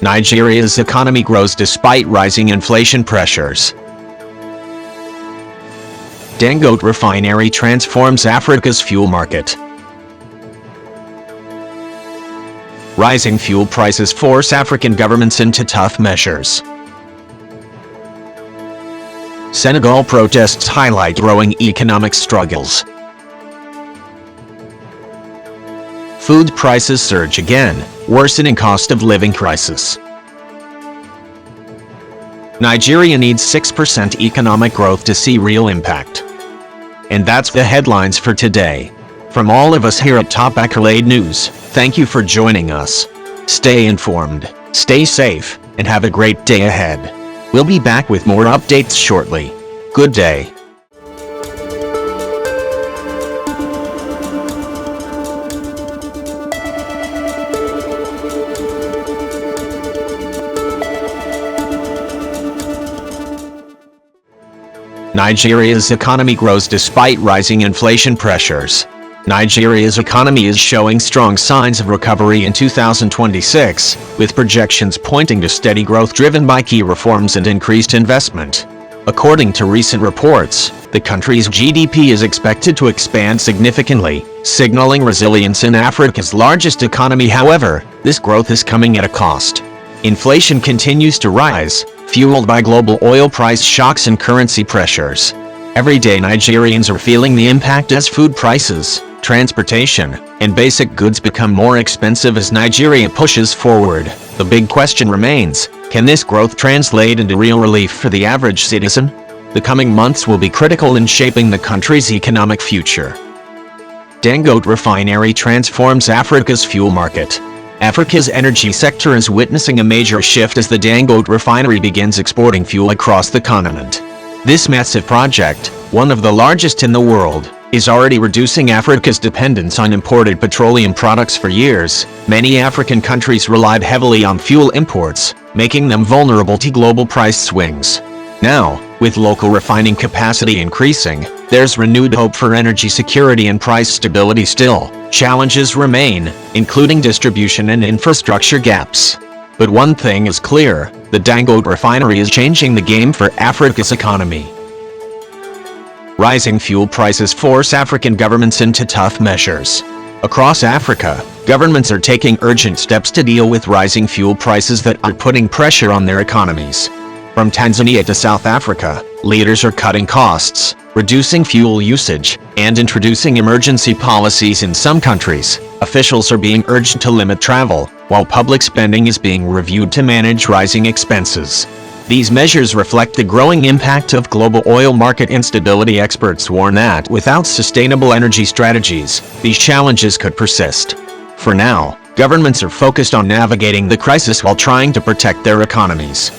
Nigeria's economy grows despite rising inflation pressures. Dangote Refinery transforms Africa's fuel market. Rising fuel prices force African governments into tough measures. Senegal protests highlight growing economic struggles. Food prices surge again, worsening cost of living crisis. Nigeria needs 6% economic growth to see real impact. And that's the headlines for today. From all of us here at Top Accolade News, thank you for joining us. Stay informed, stay safe, and have a great day ahead. We'll be back with more updates shortly. Good day. Nigeria's economy grows despite rising inflation pressures. Nigeria's economy is showing strong signs of recovery in 2026, with projections pointing to steady growth driven by key reforms and increased investment. According to recent reports, the country's GDP is expected to expand significantly, signaling resilience in Africa's largest economy. However, this growth is coming at a cost. Inflation continues to rise, fueled by global oil price shocks and currency pressures. Everyday Nigerians are feeling the impact as food prices, transportation, and basic goods become more expensive as Nigeria pushes forward. The big question remains, can this growth translate into real relief for the average citizen? The coming months will be critical in shaping the country's economic future. Dangote Refinery transforms Africa's fuel market. Africa's energy sector is witnessing a major shift as the Dangote Refinery begins exporting fuel across the continent. This massive project, one of the largest in the world, is already reducing Africa's dependence on imported petroleum products. For years, many African countries relied heavily on fuel imports, making them vulnerable to global price swings. Now, with local refining capacity increasing, there's renewed hope for energy security and price stability. Still, challenges remain, including distribution and infrastructure gaps. But one thing is clear, the Dangote Refinery is changing the game for Africa's economy. Rising fuel prices force African governments into tough measures. Across Africa, governments are taking urgent steps to deal with rising fuel prices that are putting pressure on their economies. From Tanzania to South Africa, leaders are cutting costs, reducing fuel usage, and introducing emergency policies. In some countries, officials are being urged to limit travel, while public spending is being reviewed to manage rising expenses. These measures reflect the growing impact of global oil market instability. Experts warn that without sustainable energy strategies, these challenges could persist. For now, governments are focused on navigating the crisis while trying to protect their economies.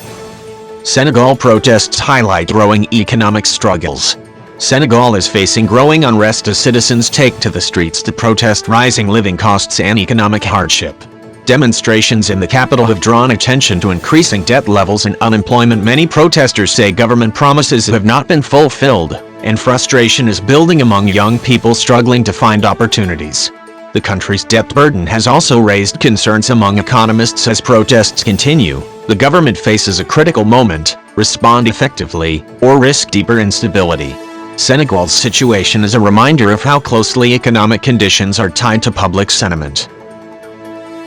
Senegal protests highlight growing economic struggles. Senegal is facing growing unrest as citizens take to the streets to protest rising living costs and economic hardship. Demonstrations in the capital have drawn attention to increasing debt levels and unemployment. Many protesters say government promises have not been fulfilled, and frustration is building among young people struggling to find opportunities. The country's debt burden has also raised concerns among economists. As protests continue, the government faces a critical moment: respond effectively, or risk deeper instability. Senegal's situation is a reminder of how closely economic conditions are tied to public sentiment.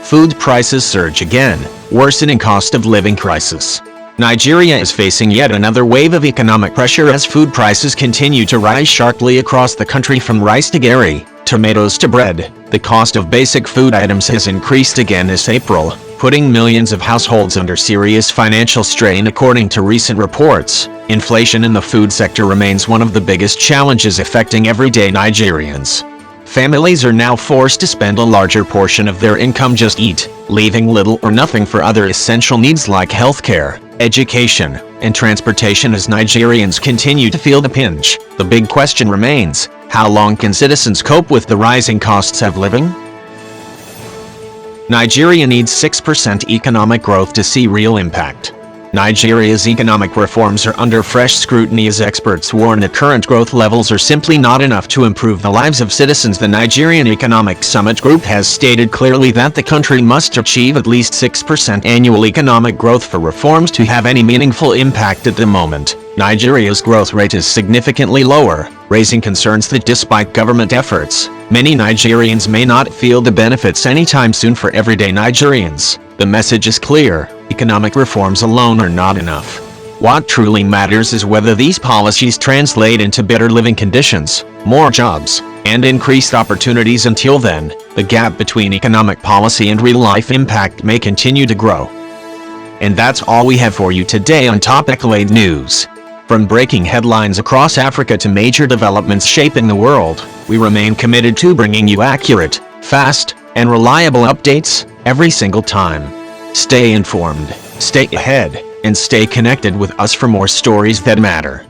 Food prices surge again, worsening cost of living crisis. Nigeria is facing yet another wave of economic pressure as food prices continue to rise sharply across the country. From rice to dairy, tomatoes to bread, the cost of basic food items has increased again this April, putting millions of households under serious financial strain. According to recent reports, inflation in the food sector remains one of the biggest challenges affecting everyday Nigerians. Families are now forced to spend a larger portion of their income just eat, leaving little or nothing for other essential needs like healthcare, education, and transportation. As Nigerians continue to feel the pinch, the big question remains, how long can citizens cope with the rising costs of living? Nigeria needs 6% economic growth to see real impact. Nigeria's economic reforms are under fresh scrutiny as experts warn that current growth levels are simply not enough to improve the lives of citizens. The Nigerian Economic Summit Group has stated clearly that the country must achieve at least 6% annual economic growth for reforms to have any meaningful impact. At the moment, Nigeria's growth rate is significantly lower, raising concerns that despite government efforts, many Nigerians may not feel the benefits anytime soon. For everyday Nigerians, the message is clear: economic reforms alone are not enough. What truly matters is whether these policies translate into better living conditions, more jobs, and increased opportunities. Until then, the gap between economic policy and real-life impact may continue to grow. And that's all we have for you today on Topical Aid News. From breaking headlines across Africa to major developments shaping the world, we remain committed to bringing you accurate, fast, and reliable updates every single time. Stay informed, stay ahead, and stay connected with us for more stories that matter.